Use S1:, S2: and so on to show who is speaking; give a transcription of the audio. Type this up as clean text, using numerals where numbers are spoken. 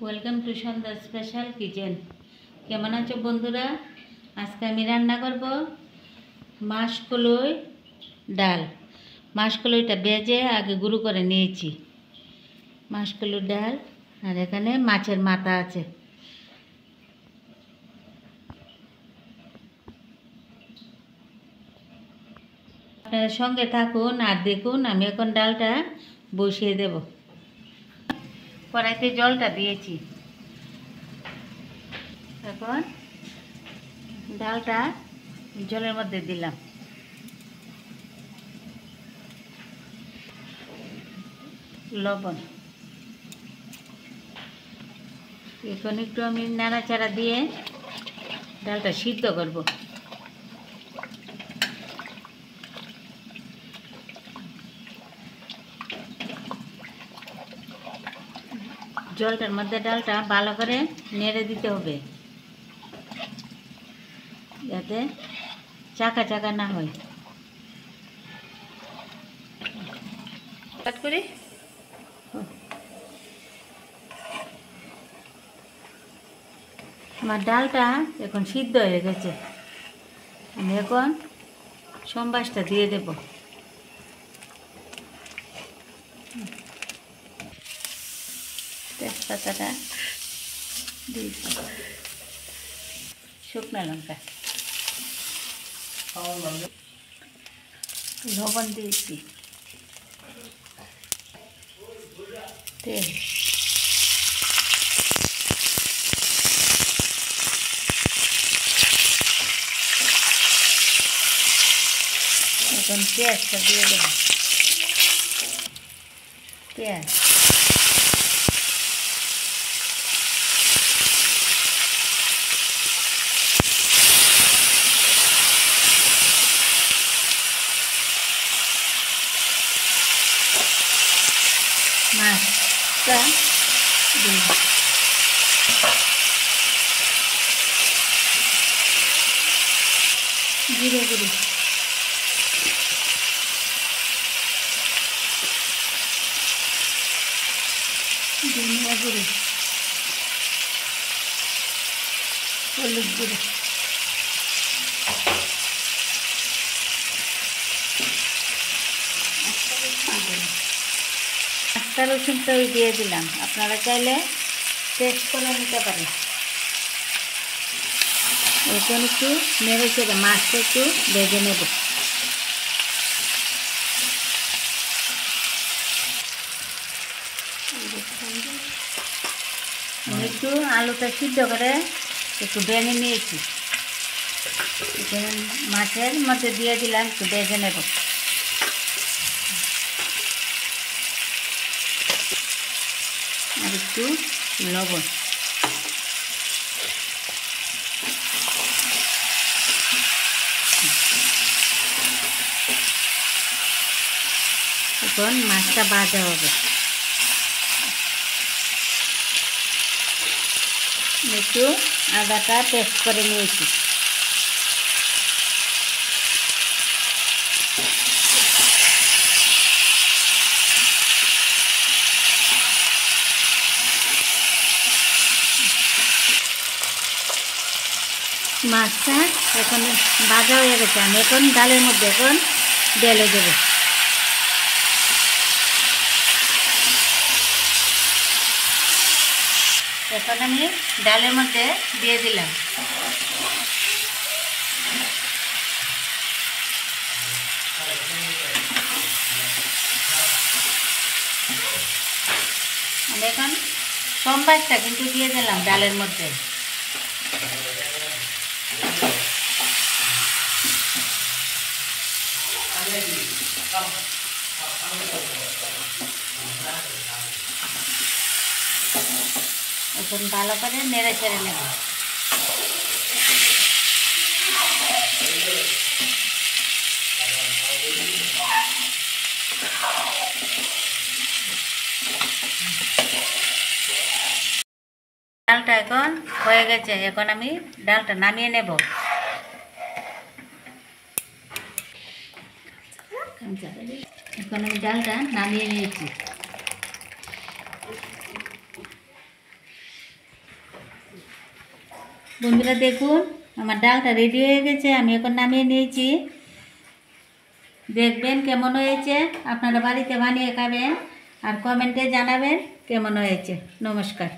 S1: Welcome to Sandhya special kitchen. কেমন আছো বন্ধুরা? আজকে আমি রান্না করব মাসকলাই ডাল। মাসকলাইটা ভেজে আগে গুঁড়ো করে নিয়েছি। মাসকলাই ডাল আর এখানে মাছের মাথা আছে। আপনারা সঙ্গে থাকুন আর দেখুন। আমি এখন ডালটা বসিয়ে দেব। কড়াইতে জলটা দিয়েছি। এখন ডালটা জলের মধ্যে দিলাম। লবণ, এখন একটু আমি নাড়াচাড়া দিয়ে ডালটা সিদ্ধ করব। জলটার মধ্যে ডালটা ভালো করে নেড়ে দিতে হবে, যাতে চাকা চাকা না হয়। কাট করে আমার ডালটা এখন সিদ্ধ হয়ে গেছে। আমি এখন সম্বাসটা দিয়ে দেব। তেজপাতাটা দিয়েছি, শুকনো লঙ্কা, লবণ দিয়েছি, তেল, এখন পেঁয়াজটা দিয়ে দেব। পেঁয়াজ, মাছটা দিই, জিরে গুঁড়ো, ধনিয়া গুঁড়ো, হলুদ গুঁড়ো, আস্তা রসুনটা দিয়ে দিলাম। আপনারা চাইলে টেস্ট করে নিতে পারেন। এখন একটু নেড়ে চেড়ে মাছটা একটু ভেজে নেব। আমি একটু আলুটা সিদ্ধ করে একটু ভেঙে নিয়েছি, এখানে মাছের মধ্যে দিয়ে দিলাম, একটু ভেজে নেব। আর একটু লবণ, এখন মাছটা ভাজা হবে। একটু আদাটা পেস্ট করে নিয়েছি। মাছটা এখন ভাজা হয়ে গেছে। আমি এখন ডালের মধ্যে এখন ঢেলে দেবো। এখন আমি ডালের মধ্যে দিয়ে দিলাম। আমি এখন সম্বাসটা কিন্তু দিয়ে দিলাম ডালের মধ্যে। এখন ভালো করে নেড়ে চেড়ে নেব। ডালটা এখন হয়ে গেছে। এখন আমি ডালটা নামিয়ে নেব। এখন আমি ডালটা নামিয়ে নিয়েছি। বন্ধুরা দেখুন আমার ডালটা রেডি হয়ে গেছে, আমি এখন নামিয়ে নিয়েছি। দেখবেন কেমন হয়েছে, আপনারা বাড়িতে বানিয়ে খাবেন আর কমেন্টে জানাবেন কেমন হয়েছে। নমস্কার।